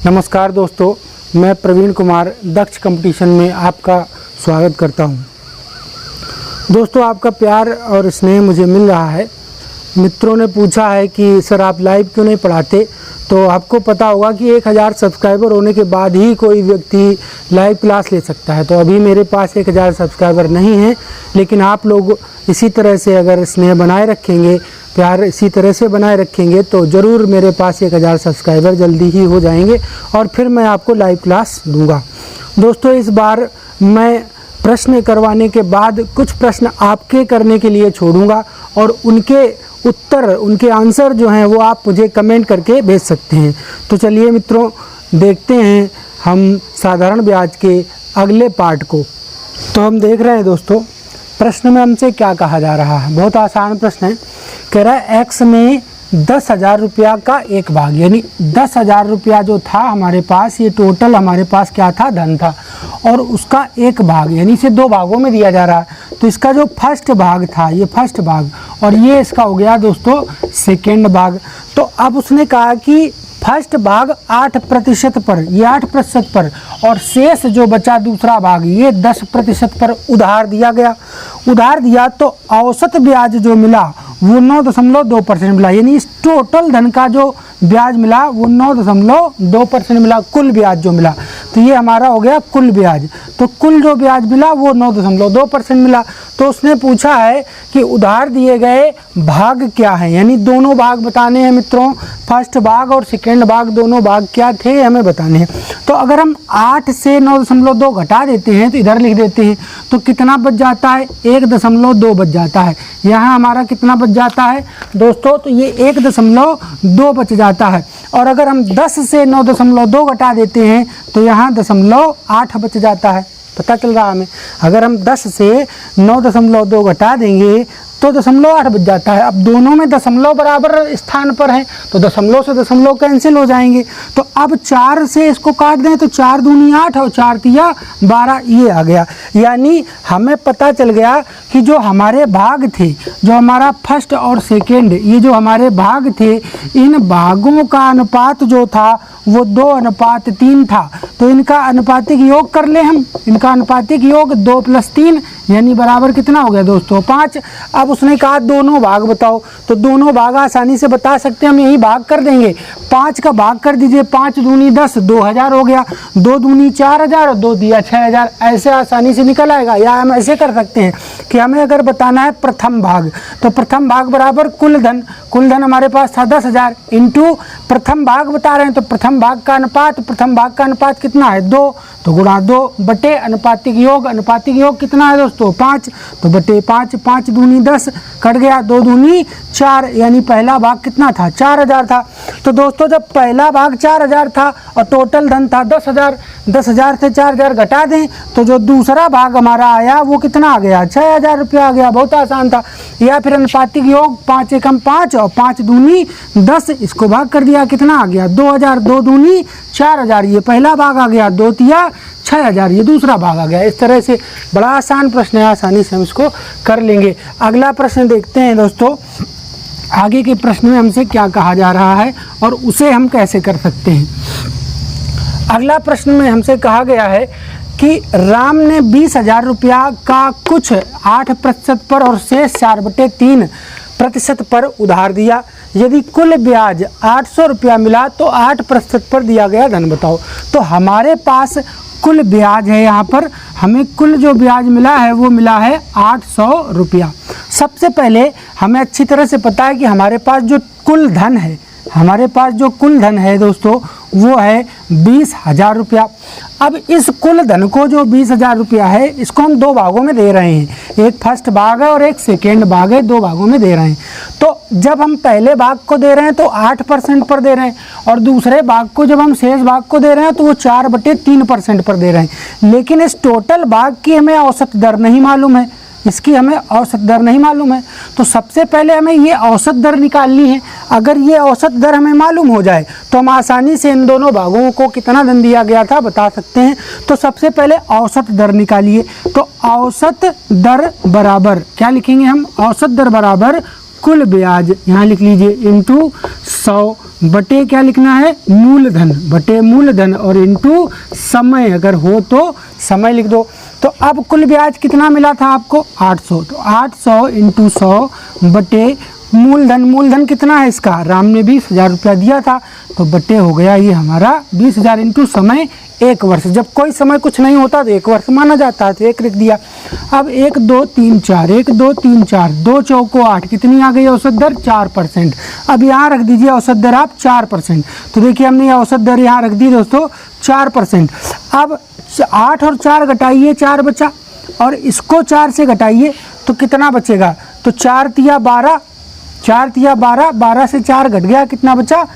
नमस्कार दोस्तों, मैं प्रवीण कुमार दक्ष कंपटीशन में आपका स्वागत करता हूं। दोस्तों, आपका प्यार और स्नेह मुझे मिल रहा है। मित्रों ने पूछा है कि सर आप लाइव क्यों नहीं पढ़ाते, तो आपको पता होगा कि 1000 सब्सक्राइबर होने के बाद ही कोई व्यक्ति लाइव क्लास ले सकता है। तो अभी मेरे पास 1000 सब्सक्राइबर नहीं है, लेकिन आप लोग इसी तरह से अगर स्नेह बनाए रखेंगे, प्यार इसी तरह से बनाए रखेंगे तो ज़रूर मेरे पास 1000 सब्सक्राइबर जल्दी ही हो जाएंगे और फिर मैं आपको लाइव क्लास दूंगा। दोस्तों, इस बार मैं प्रश्न करवाने के बाद कुछ प्रश्न आपके करने के लिए छोड़ूंगा और उनके उत्तर, उनके आंसर जो हैं वो आप मुझे कमेंट करके भेज सकते हैं। तो चलिए मित्रों, देखते हैं हम साधारण ब्याज के अगले पार्ट को। तो हम देख रहे हैं दोस्तों, प्रश्न में हमसे क्या कहा जा रहा है। बहुत आसान प्रश्न है। कह रहा है एक्स में 10,000 रुपया का एक भाग, यानी 10,000 रुपया जो था हमारे पास, ये टोटल हमारे पास क्या था, धन था, और उसका एक भाग यानी इसे दो भागों में दिया जा रहा है। तो इसका जो फर्स्ट भाग था, ये फर्स्ट भाग, और ये इसका हो गया दोस्तों सेकेंड भाग। तो अब उसने कहा कि फर्स्ट भाग 8% पर, ये 8% पर, और शेष जो बचा दूसरा भाग ये 10% पर उधार दिया गया। उधार दिया तो औसत ब्याज जो मिला वो 9.2% मिला, यानी इस टोटल धन का जो ब्याज मिला वो 9.2% मिला, कुल ब्याज जो मिला। तो ये हमारा हो गया कुल ब्याज। तो कुल जो ब्याज मिला वो 9.2% मिला। तो उसने पूछा है कि उधार दिए गए भाग क्या हैं, यानी दोनों भाग बताने हैं मित्रों, फर्स्ट भाग और सेकेंड भाग, दोनों भाग क्या थे हमें बताने हैं। तो अगर हम 8 से 9.2 घटा देते हैं तो इधर लिख देते हैं, तो कितना बच जाता है, 1.2 बच जाता है। यहाँ हमारा कितना बच जाता है दोस्तों, तो ये 1.2 बच जाता है। और अगर हम 10 से 9.2 घटा देते हैं तो यहाँ 0.8 बच जाता है। पता चल रहा हमें, अगर हम 10 से 9.2 घटा देंगे तो 0.8 बच जाता है। अब दोनों में दशमलव बराबर स्थान पर है तो दशमलव से दशमलव कैंसिल हो जाएंगे। तो अब 4 से इसको काट दें तो 4 दूनी 8 और 4 तिया 12, ये आ गया। यानी हमें पता चल गया कि जो हमारे भाग थे, जो हमारा फर्स्ट और सेकेंड, ये जो हमारे भाग थे, इन भागों का अनुपात जो था वो 2:3 था। तो इनका अनुपातिक योग कर ले हम, इनका अनुपातिक योग 2 + 3 यानी बराबर कितना हो गया दोस्तों, 5। अब उसने कहा दोनों भाग बताओ, तो दोनों भाग आसानी से बता सकते हैं, हम यही भाग कर देंगे। 5 का भाग कर दीजिए, 5 दूनी 10, 2000 हो गया, 2 दूनी 4000 और 2 दिया 6000, ऐसे आसानी से निकल आएगा। या हम ऐसे कर सकते हैं कि हमें अगर बताना है प्रथम भाग, तो प्रथम भाग बराबर कुल धन, कुल धन हमारे पास था 10,000 इंटू प्रथम भाग बता रहे हैं, तो प्रथम भाग का अनुपात, प्रथम भाग का अनुपात कितना है 2, तो गुणा 2 बटे अनुपातिक योग, अनुपातिक योग कितना है दोस्तों 5, तो बटे 5, 5 दूनी 10 कट गया, 2 दूनी 4, यानी पहला भाग कितना था 4000 था। तो दोस्तों जब पहला भाग 4000 था और टोटल धन था 10,000, 10,000 से 4000 घटा दें तो जो दूसरा भाग हमारा आया वो कितना आ गया, 6000 रुपया आ गया। बहुत आसान था। या फिर अनुपातिक योग 5 एकम 5 और 5 दूनी 10, इसको भाग कर दिया, कितना आ गया 2000, 2 दूनी 4000, ये पहला भाग आ गया, 2 तिया 6000, ये दूसरा भाग आ गया। इस तरह से बड़ा आसान प्रश्न है, आसानी से हम इसको कर लेंगे। अगला प्रश्न देखते हैं दोस्तों, आगे के प्रश्न में हमसे क्या कहा जा रहा है और उसे हम कैसे कर सकते हैं। अगला प्रश्न में हमसे कहा गया है कि राम ने 20,000 रुपया का कुछ 8% पर और शेष 4/3% पर उधार दिया। यदि कुल ब्याज 800 रुपया मिला तो 8% पर दिया गया धन बताओ। तो हमारे पास कुल ब्याज है, यहाँ पर हमें कुल जो ब्याज मिला है वो मिला है 800 रुपया। सबसे पहले हमें अच्छी तरह से पता है कि हमारे पास जो कुल धन है, हमारे पास जो कुल धन है दोस्तों वो है 20,000 रुपया। अब इस कुल धन को जो 20,000 रुपया है, इसको हम दो भागों में दे रहे हैं, एक फर्स्ट भाग है और एक सेकेंड भाग है, दो भागों में दे रहे हैं। तो जब हम पहले भाग को दे रहे हैं तो 8% पर दे रहे हैं, और दूसरे भाग को जब हम शेष भाग को दे रहे हैं तो वो 4/3% पर दे रहे हैं। लेकिन इस टोटल भाग की हमें औसत दर नहीं मालूम है, इसकी हमें औसत दर नहीं मालूम है। तो सबसे पहले हमें ये औसत दर निकालनी है। अगर ये औसत दर हमें मालूम हो जाए तो हम आसानी से इन दोनों भागों को कितना धन दिया गया था बता सकते हैं। तो सबसे पहले औसत दर निकालिए। तो औसत दर बराबर क्या लिखेंगे हम, औसत दर बराबर कुल ब्याज यहाँ लिख लीजिए इंटू 100 बटे क्या लिखना है, मूलधन बटे मूलधन, और इंटू समय, अगर हो तो समय लिख दो। तो अब कुल ब्याज कितना मिला था आपको 800, तो 800 इंटू 100 बटे मूलधन, मूलधन कितना है इसका, राम ने 20,000 रुपया दिया था, तो बटे हो गया ये हमारा 20,000 इंटू समय 1 वर्ष। जब कोई समय कुछ नहीं होता तो 1 वर्ष माना जाता है, तो 1 लिख दिया। अब 1 2 3 4, 1 2 3 4, 2 चौको 8, कितनी आ गई औसत दर 4%। अब यहाँ रख दीजिए औसत दर आप 4%। तो देखिए हमने ये औसत दर यहाँ रख दी दोस्तों 4%। अब 8 और 4 घटाइए, 4 बचा, और इसको 4 से घटाइए तो कितना बचेगा, तो 4 तिया 12, 4 तिया 12, 12 से 4 घट गया, कितना बचा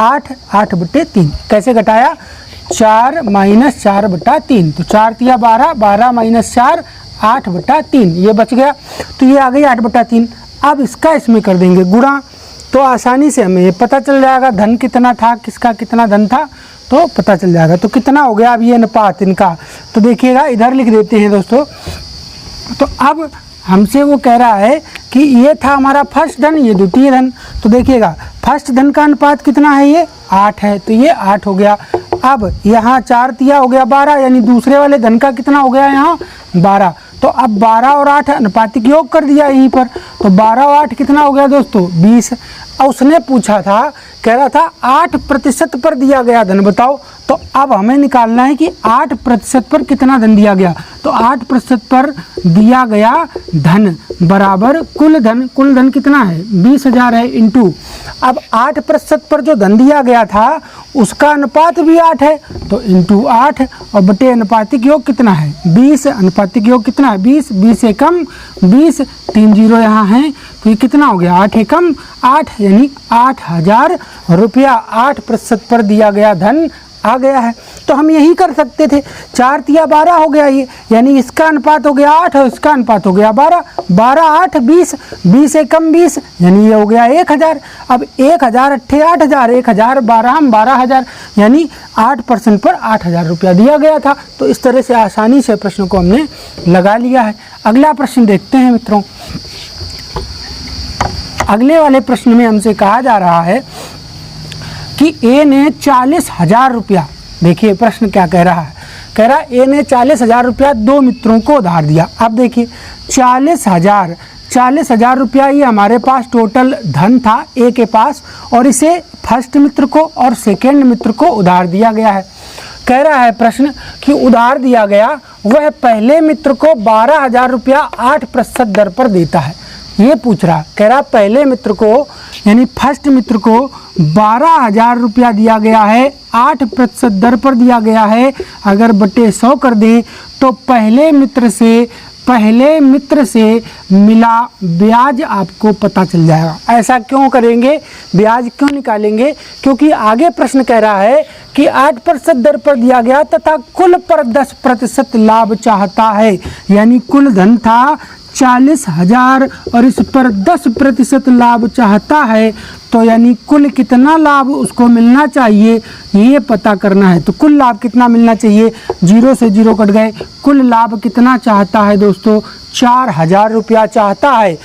8, 8 बटे 3। कैसे घटाया, 4 माइनस 4 बटा 3, तो 4 तिया 12, 12 माइनस 4, 8 बटा 3, ये बच गया। तो ये आ गई 8 बटा 3। अब इसका इसमें कर देंगे गुणा, तो आसानी से हमें ये पता चल जाएगा धन कितना था, किसका कितना धन था, तो पता चल जाएगा। तो कितना हो गया अब ये अनुपात इनका, तो देखिएगा इधर लिख देते हैं दोस्तों। तो अब हमसे वो कह रहा है कि ये था हमारा फर्स्ट धन, ये द्वितीय धन। तो देखिएगा फर्स्ट धन का अनुपात कितना है, ये 8 है, तो ये 8 हो गया। अब यहाँ 4 तिया हो गया 12, यानी दूसरे वाले धन का कितना हो गया यहाँ 12। तो अब 12 और 8 अनुपातिक योग कर दिया यहीं पर, तो 12 और 8 कितना हो गया दोस्तों 20। और उसने पूछा था, कह रहा था 8% पर दिया गया धन बताओ। तो अब हमें निकालना है कि 8% पर कितना धन दिया गया, तो 8% पर दिया गया धन बराबर कुल धन, कुल धन कितना है 20,000 है, इंटू अब 8% पर जो धन दिया गया था उसका अनुपात भी 8 है, तो इंटू 8, और बटे अनुपातिक योग कितना है 20, अनुपातिक योग कितना है 20, 20 एकम 20, 3 जीरो यहाँ हैं, तो ये कितना हो गया 8 एकम 8, यानी 8,000 रुपया 8% पर दिया गया धन आ गया है। तो हम यही कर सकते थे, 4 तिया 12 हो गया ये, यानी इसका अनुपात हो गया 8 और इसका अनुपात हो गया 12, 12 8 20, 20 एकम 20, यानी ये हो गया 1,000। अब 1,000 अट्ठे 8,000, 1,000 12 12,000, यानी 8% पर 8,000 रुपया दिया गया था। तो इस तरह से आसानी से प्रश्न को हमने लगा लिया है। अगला प्रश्न देखते हैं मित्रों। अगले वाले प्रश्न में हमसे कहा जा रहा है कि ए ने 40,000 रुपया, देखिए प्रश्न क्या कह रहा है, कह रहा है ए ने 40,000 रुपया 2 मित्रों को उधार दिया। अब देखिए 40,000 रुपया ये हमारे पास टोटल धन था ए के पास, और इसे फर्स्ट मित्र को और सेकेंड मित्र को उधार दिया गया है। कह रहा है प्रश्न कि उधार दिया गया वह पहले मित्र को 12,000 रुपया 8% दर पर देता है। ये पूछ रहा, कह रहा पहले मित्र को यानी फर्स्ट मित्र को 12,000 रुपया दिया गया है, 8% दर पर दिया गया है। अगर बटे 100 कर दें तो पहले मित्र से मिला ब्याज आपको पता चल जाएगा। ऐसा क्यों करेंगे, ब्याज क्यों निकालेंगे, क्योंकि आगे प्रश्न कह रहा है कि 8% दर पर दिया गया तथा कुल पर 10% लाभ चाहता है, यानी कुल धन था 40,000 और इस पर 10% लाभ चाहता है, तो यानी कुल कितना लाभ उसको मिलना चाहिए ये पता करना है। तो कुल लाभ कितना मिलना चाहिए, 0 से 0 कट गए, कुल लाभ कितना चाहता है दोस्तों 4,000 रुपया चाहता है।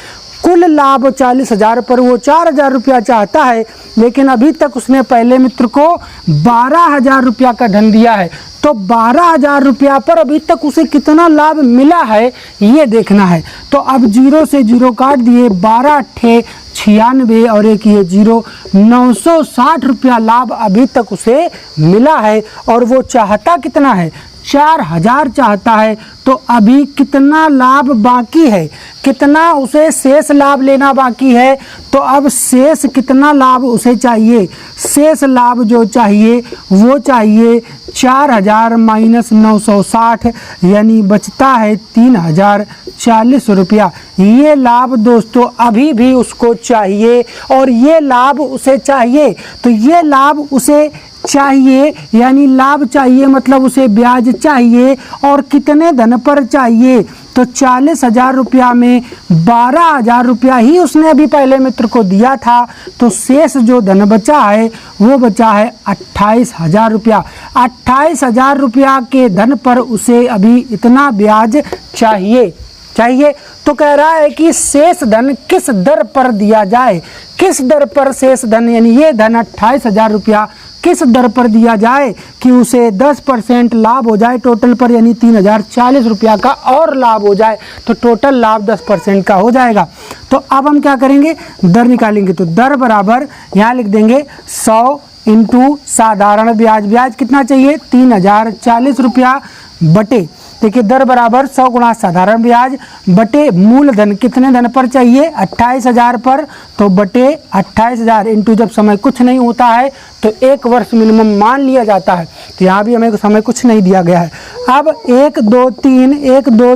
कुल लाभ 40,000 पर वो 4,000 रुपया चाहता है, लेकिन अभी तक उसने पहले मित्र को 12,000 रुपया का धन दिया है। तो 12,000 रुपया पर अभी तक उसे कितना लाभ मिला है ये देखना है। तो अब 0 से 0 काट दिए, 12 अट्ठे 96 और एक ये 0, 960 रुपया लाभ अभी तक उसे मिला है। और वो चाहता कितना है 4,000 चाहता है। तो अभी कितना लाभ बाकी है, कितना उसे शेष लाभ लेना बाकी है। तो अब शेष कितना लाभ उसे चाहिए, शेष लाभ जो चाहिए वो चाहिए 4,000 माइनस 960, यानी बचता है 3,040 रुपया। ये लाभ दोस्तों अभी भी उसको चाहिए और ये लाभ उसे चाहिए। तो ये लाभ उसे चाहिए, यानी लाभ चाहिए मतलब उसे ब्याज चाहिए। और कितने धन पर चाहिए, तो 40,000 रुपया में 12,000 रुपया ही उसने अभी पहले मित्र को दिया था। तो शेष जो धन बचा है वो बचा है 28,000 रुपया। 28,000 रुपया के धन पर उसे अभी इतना ब्याज चाहिए। चाहिए। तो कह रहा है कि शेष धन किस दर पर दिया जाए, किस दर पर शेष धन यानी ये धन 28,000 रुपया किस दर पर दिया जाए कि उसे 10% लाभ हो जाए टोटल पर, यानी 3,040 रुपया का और लाभ हो जाए, तो टोटल लाभ 10% का हो जाएगा। तो अब हम क्या करेंगे, दर निकालेंगे। तो दर बराबर यहाँ लिख देंगे 100 इंटू साधारण ब्याज, ब्याज कितना चाहिए 3,040 रुपया बटे, देखिए दर बराबर 100 गुणा साधारण ब्याज बटे मूलधन, कितने धन पर चाहिए 28,000 पर, तो बटे 28,000 इंटू जब समय कुछ नहीं होता है तो 1 वर्ष मिनिमम मान लिया जाता है, तो यहाँ भी हमें समय कुछ नहीं दिया गया है। अब 1 2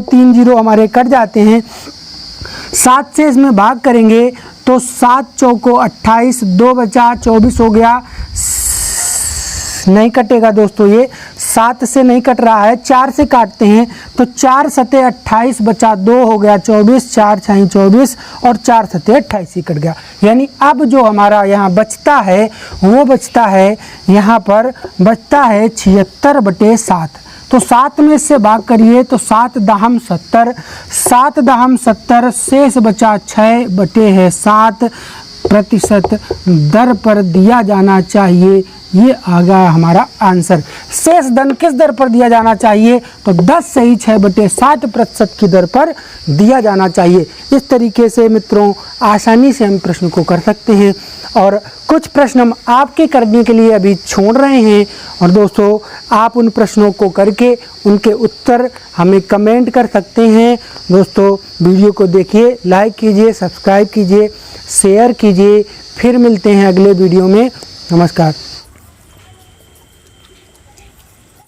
3 0 हमारे कट जाते हैं, 7 से इसमें भाग करेंगे तो 7 चौको 28, 2 बचा 24 हो गया, नहीं कटेगा दोस्तों, ये 7 से नहीं कट रहा है, 4 से काटते हैं तो 4 सते 28 बचा 2 हो गया 24, 4 छहीं 24 और 4 सते 28 ही कट गया। यानी अब जो हमारा यहाँ बचता है वो बचता है, यहाँ पर बचता है 76 बटे 7। तो 7 में इससे भाग करिए तो 7 दहम 70, 7 दहम 70 शेष बचा 6 बटे है 7% दर पर दिया जाना चाहिए। ये आ गया हमारा आंसर। शेष धन किस दर पर दिया जाना चाहिए, तो 10 से ही 6 बटे 60% की दर पर दिया जाना चाहिए। इस तरीके से मित्रों आसानी से हम प्रश्न को कर सकते हैं, और कुछ प्रश्न हम आपके करने के लिए अभी छोड़ रहे हैं, और दोस्तों आप उन प्रश्नों को करके उनके उत्तर हमें कमेंट कर सकते हैं। दोस्तों वीडियो को देखिए, लाइक कीजिए, सब्सक्राइब कीजिए, शेयर कीजिए। फिर मिलते हैं अगले वीडियो में। नमस्कार।